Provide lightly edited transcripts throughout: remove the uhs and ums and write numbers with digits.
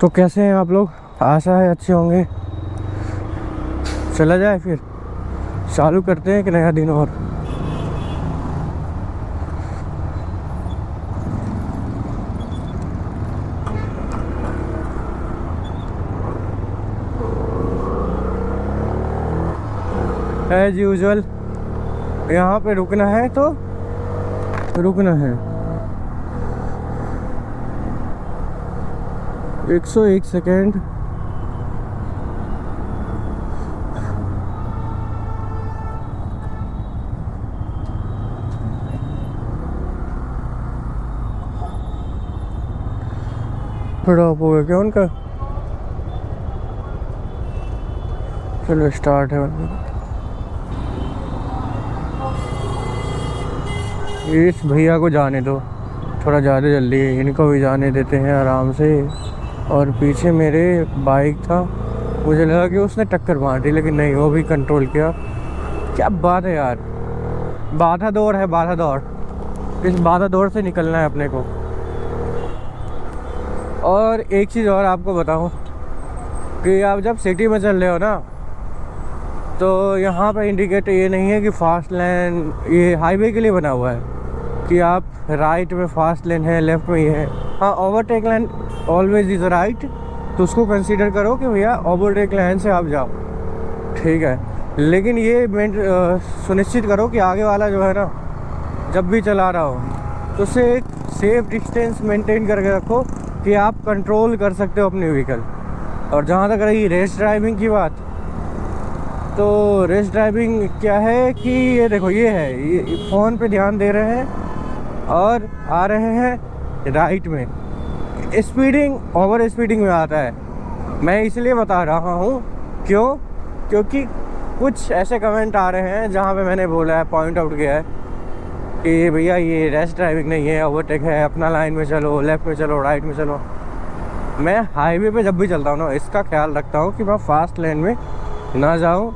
तो कैसे हैं आप लोग? आशा है अच्छे होंगे। चला जाए फिर, चालू करते हैं एक नया दिन और। एज यूजुअल यहाँ पे रुकना है तो रुकना है। 101 सेकेंड। ड्रॉप हो गया क्या उनका? चलो स्टार्ट है। इस भैया को जाने दो, थोड़ा ज़्यादा जल्दी है, इनको भी जाने देते हैं आराम से। और पीछे मेरे बाइक था, मुझे लगा कि उसने टक्कर मार दी, लेकिन नहीं, वो भी कंट्रोल किया। क्या बात है यार, बाधा दौड़ है, बाधा दौड़। इस बाधा दौड़ से निकलना है अपने को। और एक चीज़ और आपको बताऊं कि आप जब सिटी में चल रहे हो ना, तो यहाँ पे इंडिकेटर ये नहीं है कि फास्ट लेन, ये हाईवे के लिए बना हुआ है कि आप राइट में फास्ट लेन है, लेफ्ट में ये है। हाँ, overtake line always is right, तो उसको कंसीडर करो कि भैया ओवरटेक लाइन से आप जाओ, ठीक है। लेकिन ये सुनिश्चित करो कि आगे वाला जो है ना, जब भी चला रहा हो तो उससे एक सेफ डिस्टेंस मेंटेन करके रखो कि आप कंट्रोल कर सकते हो अपनी व्हीकल। और जहाँ तक रही रेस ड्राइविंग की बात, तो रेस ड्राइविंग क्या है कि ये देखो, ये है, ये फ़ोन पे ध्यान दे रहे हैं और आ रहे हैं राइट में। स्पीडिंग ओवर स्पीडिंग में आता है। मैं इसलिए बता रहा हूँ, क्योंकि कुछ ऐसे कमेंट आ रहे हैं जहाँ पे मैंने बोला है, पॉइंट आउट किया है कि भैया ये रेस ड्राइविंग नहीं है, ओवरटेक है, अपना लाइन में चलो, लेफ़्ट में चलो, राइट में चलो। मैं हाईवे पे जब भी चलता हूँ ना, इसका ख्याल रखता हूँ कि मैं फास्ट लेन में ना जाऊँ।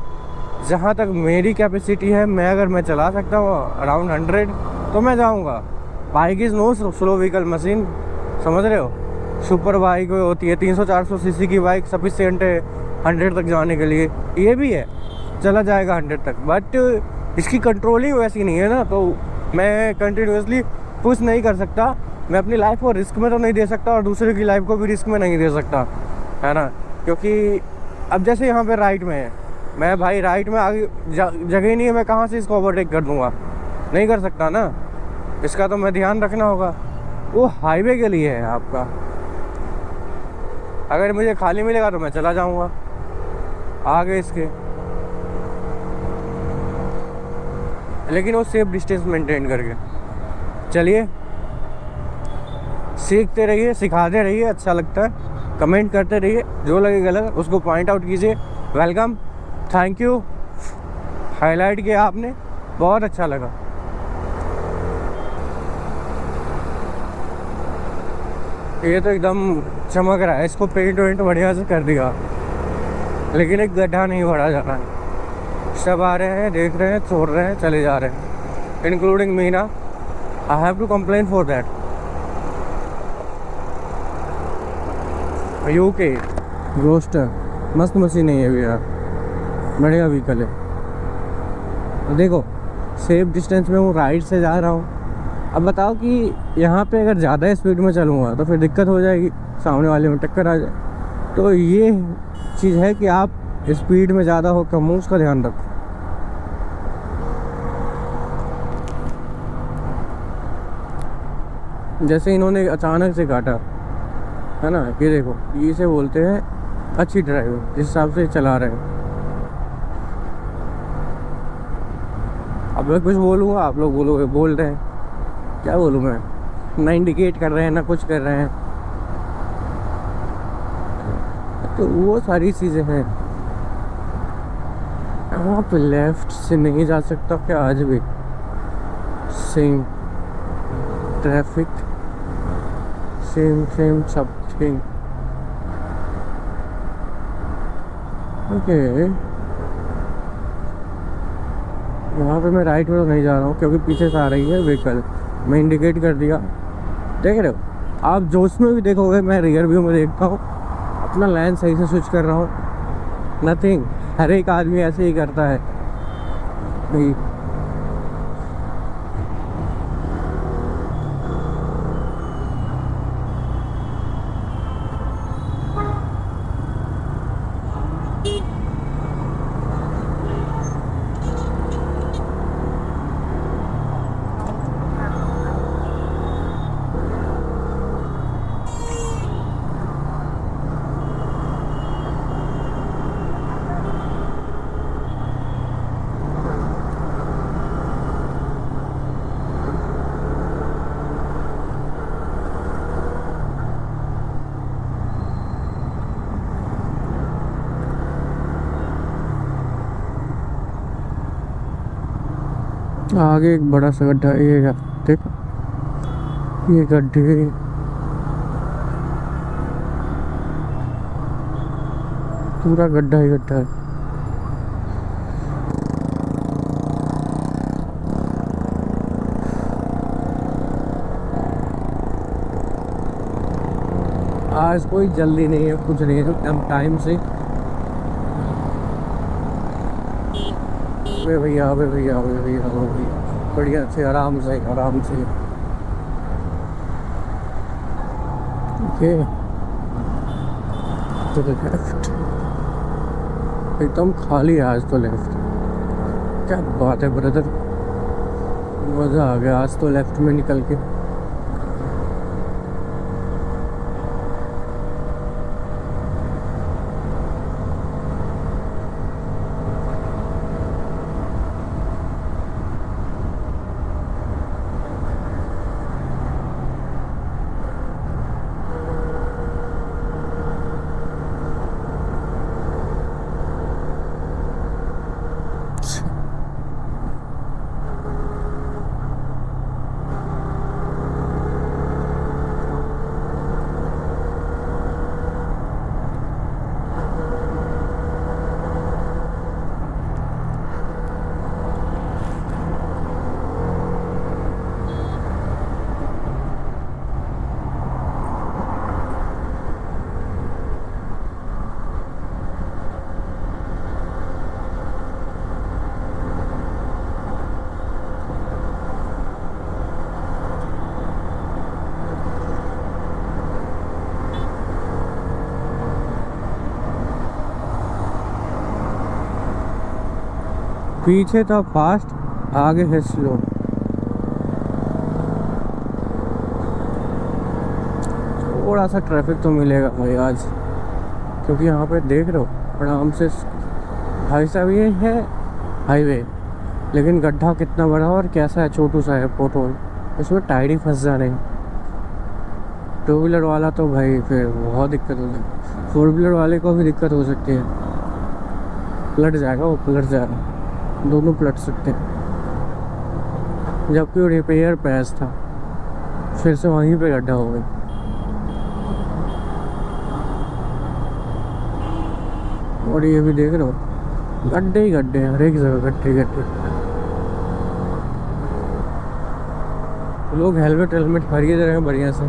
जहाँ तक मेरी कैपेसिटी है, मैं चला सकता हूँ अराउंड 100 तो मैं जाऊँगा। Bike is no slow vehicle machine, समझ रहे हो। सुपर बाइक होती है 300-400 सीसी की बाइक, सफिशिएंट है 100 तक जाने के लिए। ये भी है, चला जाएगा 100 तक, बट इसकी कंट्रोलिंग वैसी नहीं है ना, तो मैं कंटिन्यूसली पुश नहीं कर सकता। मैं अपनी लाइफ को रिस्क में तो नहीं दे सकता और दूसरे की लाइफ को भी रिस्क में नहीं दे सकता, है ना। क्योंकि अब जैसे यहाँ पे राइट में है, मैं भाई राइट में आगे जगह ही नहीं है, मैं कहाँ से इसको ओवरटेक कर दूँगा? नहीं कर सकता ना, इसका तो मैं ध्यान रखना होगा। वो हाईवे के लिए है आपका। अगर मुझे खाली मिलेगा तो मैं चला जाऊँगा आगे इसके, लेकिन वो सेफ डिस्टेंस मेंटेन करके। चलिए, सीखते रहिए, सिखाते रहिए, अच्छा लगता है। कमेंट करते रहिए, जो लगे गलत उसको पॉइंट आउट कीजिए। वेलकम, थैंक यू, हाईलाइट किया आपने, बहुत अच्छा लगा। ये तो एकदम चमक रहा है, इसको पेंट वेंट बढ़िया से कर दिया, लेकिन एक गड्ढा नहीं भरा जा रहा है। सब आ रहे हैं, देख रहे हैं, छोड़ रहे हैं, चले जा रहे हैं, including Meena. I have to complain for that. UK roster मस्त मशीन है ये भी यार, बढ़िया व्हीकल है। देखो, सेफ डिस्टेंस में हूँ, राइट से जा रहा हूँ। अब बताओ कि यहाँ पे अगर ज़्यादा स्पीड में चलूँगा तो फिर दिक्कत हो जाएगी, सामने वाले में टक्कर आ जाए। तो ये चीज़ है कि आप स्पीड में ज़्यादा हो कम हो, उसका ध्यान रखो। जैसे इन्होंने अचानक से काटा, है ना, ये देखो, इसे बोलते हैं अच्छी ड्राइविंग, जिस हिसाब से चला रहे हैं। अब मैं कुछ बोलूँगा, आप लोग बोलोगे बोल रहे हैं, क्या बोलूँ मैं? ना इंडिकेट कर रहे हैं, ना कुछ कर रहे हैं, तो वो सारी चीज़ें हैं। वहाँ पे लेफ्ट से नहीं जा सकता क्या आज भी? सेम ट्रैफिक, सेम सब थिंग। ओके, यहाँ पे मैं राइट में तो नहीं जा रहा हूँ क्योंकि पीछे से आ रही है व्हीकल। मैं इंडिकेट कर दिया, देख रहे हो आप, जोश में भी देखोगे, मैं रियर व्यू में देखता हूँ अपना लाइन सही से स्विच कर रहा हूँ, नथिंग। हर एक आदमी ऐसे ही करता है भाई। आगे एक बड़ा सा गड्ढा, ये देख, ये गड्ढे पूरा गड्ढा ही गड्ढा है। आज कोई जल्दी नहीं है, कुछ नहीं है, हम टाइम से। वे भैया, वे भैया, वे भैया, वे भैया, बढ़िया से, आराम से, आराम से। ओके, तो लेफ्ट एकदम खाली है आज तो। लेफ्ट, क्या बात है ब्रदर, मज़ा आ गया आज तो लेफ्ट में निकल के। पीछे था फास्ट, आगे है स्लो। थोड़ा सा ट्रैफिक तो मिलेगा भाई आज, क्योंकि यहाँ पे देख रहे हो आराम से। भाई साहब ये है हाईवे, लेकिन गड्ढा कितना बड़ा और कैसा है, छोटू सा है पोटोल, इसमें टायर ही फंस जा रहे हैं। टू व्हीलर वाला तो भाई फिर बहुत दिक्कत हो जाएगी, फोर व्हीलर वाले को भी दिक्कत हो सकती है, पलट जाएगा, वो पलट जाएगा, दोनों पलट सकते हैं। जबकि वो रिपेयर पैस था, फिर से वहीं पे गड्ढा हो गया। और ये भी देख रहे हो गड्ढे ही गड्ढे हैं, हर एक जगह गड्ढे गड्ढे। लोग हेलमेट खरीद रहे हैं बढ़िया से।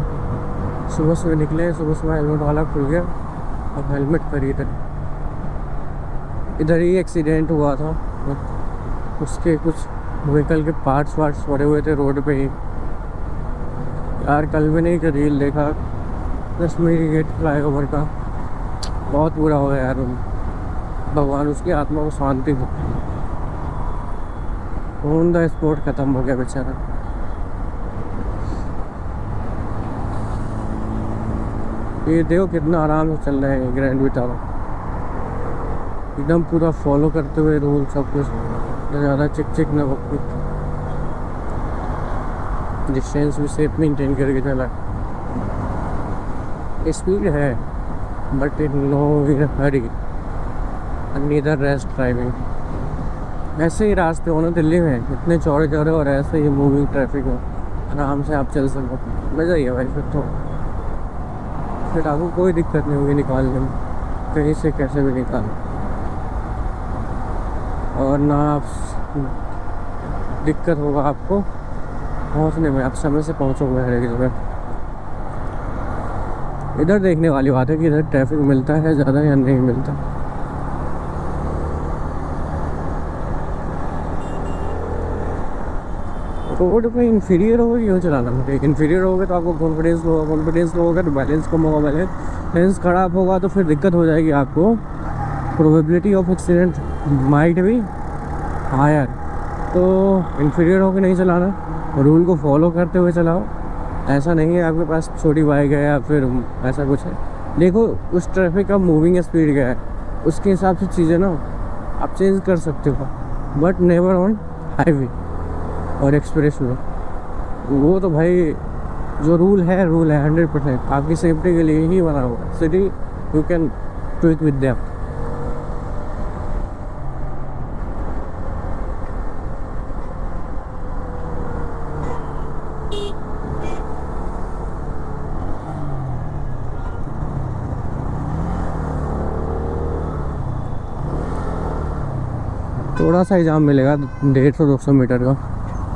सुबह सुबह निकले, सुबह सुबह हेलमेट वाला खुल गया, अब हेलमेट खरीद रहे। इधर ही एक्सीडेंट हुआ था, उसके कुछ व्हीकल के पार्ट्स पड़े हुए थे रोड पे ही। यार कल भी नहीं, रील देखा कश्मीरी गेट फ्लाईओवर का, बहुत बुरा हो गया यार। भगवान उसकी आत्मा को शांति दे। ऑन द स्पॉट खत्म हो गया बेचारा। ये देखो कितना आराम से चल रहा है ग्रैंड विटारा, एकदम पूरा फॉलो करते हुए रूल सब कुछ, न ज़्यादा चिक न वक्त, डिस्टेंस भी सेफ मेंटेन करके चला। स्पीड है but in no hurry, neither rest driving. ऐसे ही रास्ते हो ना दिल्ली में, इतने चौड़े चौड़े और ऐसे ही मूविंग ट्रैफिक हो, आराम से आप चल सको, मज़ा ही है भाई। फिर आपको कोई दिक्कत नहीं होगी निकालने में, कहीं से कैसे भी निकाल, और ना आप दिक्कत होगा आपको पहुंचने में, आप समय से पहुंचोगे हर एक जगह। इधर देखने वाली बात है कि इधर ट्रैफिक मिलता है ज़्यादा या नहीं मिलता। रोड पे इन्फीरियर होगा क्यों चलाना मुझे? इन्फीरियर होगा तो आपको कॉन्फिडेंस होगा, कॉन्फिडेंस होगा तो बैलेंस कम होगा, बैलेंस ख़राब होगा तो फिर दिक्कत हो जाएगी आपको। प्रोबेबिलिटी ऑफ एक्सीडेंट माइट भी हायर। तो इन्फीरियर होकर नहीं चलाना, रूल को फॉलो करते हुए चलाओ। ऐसा नहीं है आपके पास छोटी बाइक है या फिर ऐसा कुछ है। देखो उस ट्रैफिक का मूविंग स्पीड क्या है, उसके हिसाब से चीज़ें ना आप चेंज कर सकते हो, बट नेवर ऑन हाईवे और एक्सप्रेस वे। वो तो भाई जो रूल है 100% आपकी सेफ्टी के लिए ही बना हुआ है। City you can tweak with them. थोड़ा सा ही जाम मिलेगा 150-200 मीटर का,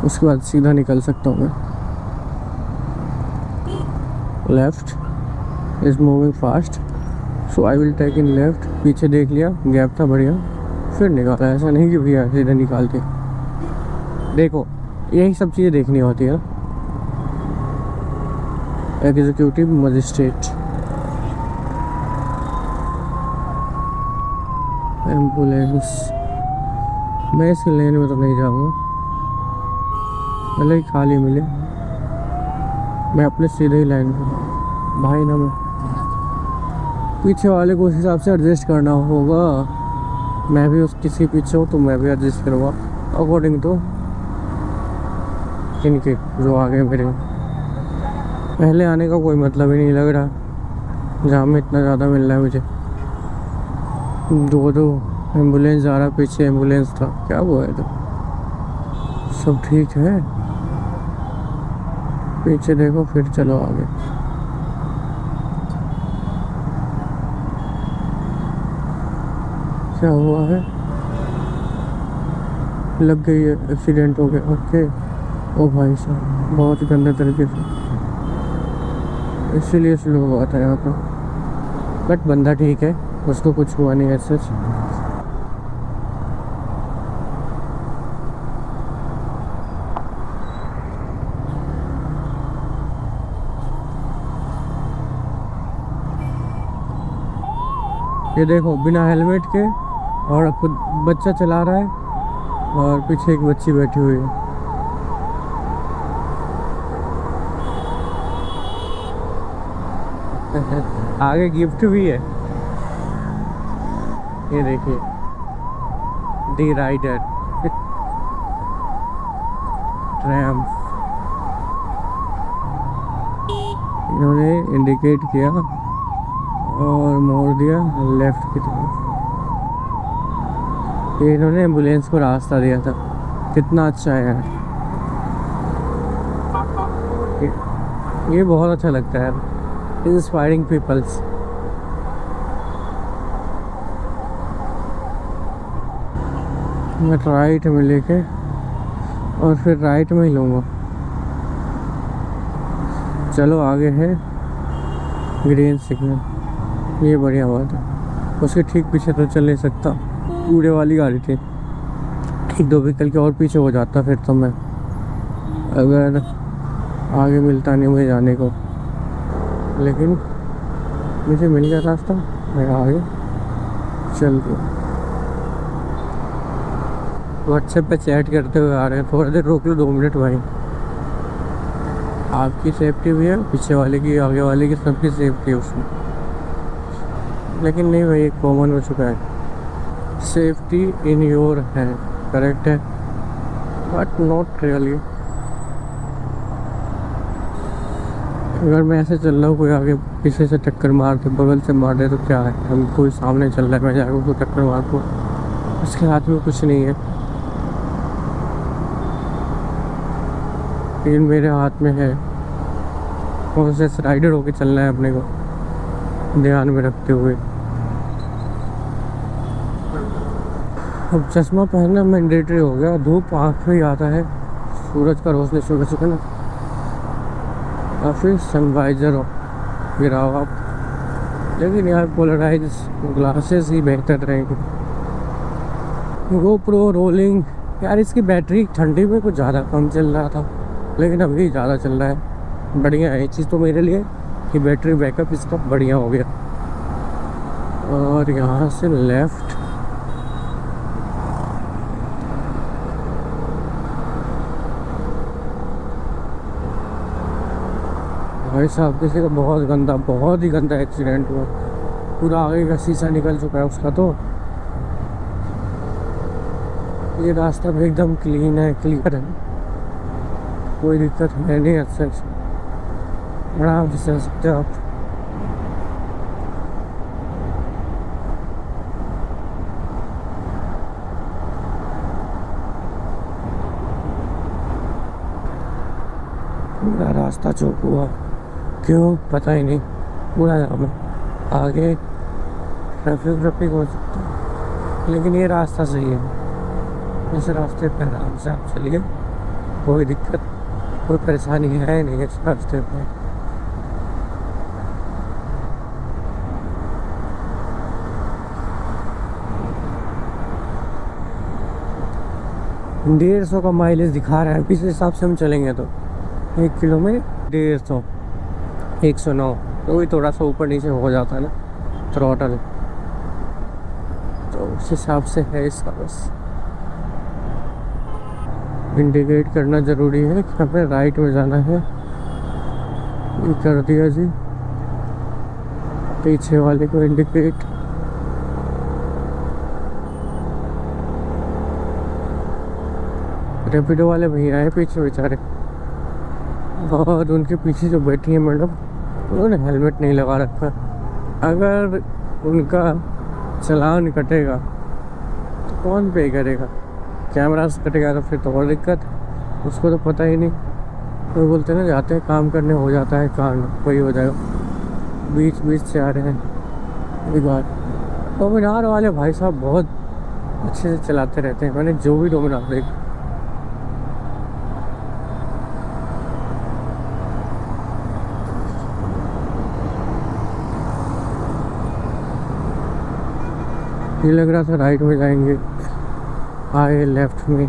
उसके बाद सीधा निकल सकता हूँ मैं। Left is moving fast so I will take in left. पीछे देख लिया गैप था बढ़िया, फिर निकाला। ऐसा नहीं कि भैया सीधा निकाल के। देखो यही सब चीज़ें देखनी होती है। Executive magistrate, ambulance. मैं इस लेन में तो नहीं जाऊँगा, पहले ही खाली मिले। मैं अपने सीधे ही लाइन पे भाई ना, मैं पीछे वाले को उस हिसाब से एडजस्ट करना होगा। मैं भी उस किसी पीछे हूँ तो मैं भी एडजस्ट करूँगा अकॉर्डिंग टू इनके जो आगे मेरे। पहले आने का कोई मतलब ही नहीं लग रहा, जहाँ में इतना ज़्यादा मिल रहा है मुझे। दो एम्बुलेंस जा रहा, पीछे एम्बुलेंस था, क्या हुआ है? तो सब ठीक है, पीछे देखो फिर चलो आगे। क्या हुआ है? लग गई है, एक्सीडेंट हो गया। ओके। ओ भाई साहब बहुत ही गंदे तरीके से, इसीलिए स्लो हुआ था यहाँ पर। बट बंदा ठीक है, उसको कुछ हुआ नहीं ऐसे। ये देखो बिना हेलमेट के, और खुद बच्चा चला रहा है और पीछे एक बच्ची बैठी हुई है। आगे गिफ्ट भी है, ये देखिए, दी राइडर ट्रैम्प। इन्होंने इंडिकेट किया और मोड़ दिया लेफ्ट की तरफ। ये इन्होंने एम्बुलेंस को रास्ता दिया था, कितना अच्छा है यार। ये बहुत अच्छा लगता है, इंस्पायरिंग पीपल्स। मैं राइट में लेके और फिर राइट में ही लूँगा। चलो आगे है ग्रीन सिग्नल, ये बढ़िया बात है। उसके ठीक पीछे तो चल नहीं सकता, कूड़े वाली गाड़ी थी, एक दो व्हीकल के और पीछे हो जाता फिर तो मैं, अगर आगे मिलता नहीं मुझे जाने को। लेकिन मुझे मिल गया रास्ता, मैं आगे चल गया। व्हाट्सएप पे चैट करते हुए आ रहे हैं, थोड़ा देर रोक लो, 2 मिनट भाई। आपकी सेफ्टी भी है, पीछे वाले की, आगे वाले की, सबकी सेफ्टी है उसमें। लेकिन नहीं भाई, एक कॉमन हो चुका है, सेफ्टी इन योर है, करेक्ट है, बट नॉट रियली। अगर मैं ऐसे चल रहा हूँ, कोई आगे पीछे से टक्कर मार दे, बगल से मार दे तो क्या है? हम कोई सामने चल रहा है, मैं जाकर उसको टक्कर मार दूँ, उसके हाथ में कुछ नहीं है। लेकिन मेरे हाथ में है, कौन से राइडर होके चलना है अपने को ध्यान में रखते हुए। अब चश्मा पहनना मैंडेटरी हो गया, धूप आँख में ही आता है, सूरज का रोशनी सुबह सुबह ना, या फिर सनवाइजर हो गिरा हो आप लेकिन यार पोलराइज ग्लासेस ही बेहतर रहेंगे। GoPro रोलिंग यार, इसकी बैटरी ठंडी में कुछ ज़्यादा कम चल रहा था, लेकिन अभी ज़्यादा चल रहा है। बढ़िया है ये चीज़ तो मेरे लिए कि बैटरी बैकअप इसका बढ़िया हो गया। और यहाँ से लेफ़्ट भाई साहब देखिएगा, बहुत ही गंदा एक्सीडेंट हुआ। पूरा आगे का शीशा निकल चुका है उसका। तो ये रास्ता भी एकदम क्लीन है, क्लियर है, कोई दिक्कत है नहीं। अच्छा आराम से चल सकते हो आप। पूरा रास्ता चौक हुआ, क्यों पता ही नहीं, पूरा जाम है। आगे ट्रैफिक हो सकता है, लेकिन ये रास्ता सही है। इस रास्ते पर आराम से आप चलिए, कोई दिक्कत कोई परेशानी है नहीं इस रास्ते पर। डेढ़ 150 का माइलेज दिखा रहा है। इस हिसाब से हम चलेंगे तो 1 किलो में 150, 109, तो वही थोड़ा सा ऊपर नीचे हो जाता है ना थ्रॉटल, तो उस हिसाब से है इसका। बस इंडिकेट करना ज़रूरी है कि हमें राइट में जाना है। ये कर दिया जी, पीछे वाले को इंडिकेट। रैपिडो वाले भैया आए पीछे बेचारे, और उनके पीछे जो बैठी है मैडम, उन्होंने हेलमेट नहीं लगा रखा। अगर उनका चालान कटेगा तो कौन पे करेगा? कैमरा से कटेगा तो फिर तो और दिक्कत, उसको तो पता ही नहीं। तो बोलते ना, जाते हैं काम करने हो जाता है कांड, वही हो जाएगा। बीच से आ रहे हैं एक बार। डोमिनार वाले भाई साहब बहुत अच्छे से चलाते रहते हैं, मैंने जो भी डोमिनार देखा। ये लग रहा था राइट में जाएंगे, आए लेफ्ट में।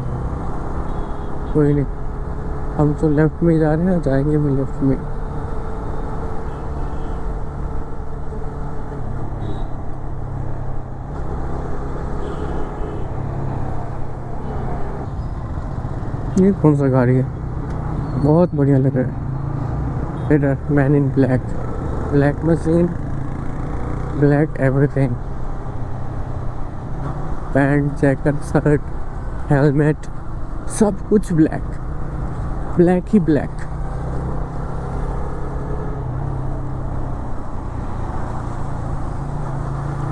कोई नहीं, हम तो लेफ्ट में जा रहे हैं, जाएंगे भी लेफ्ट में। ये कौन सा गाड़ी है? बहुत बढ़िया लग रहा है। इधर man in black, black machine, black everything, pant, jacket, shirt, helmet, सब कुछ ब्लैक, ब्लैक ही ब्लैक।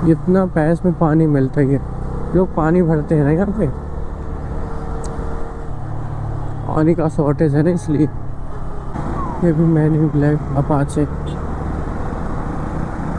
इतना पैस में पानी मिलता ही है, लोग पानी भरते हैं ना यहाँ पे, पानी का शॉर्टेज है ना, इसलिए। ये भी मैन इन ब्लैक अपाचे।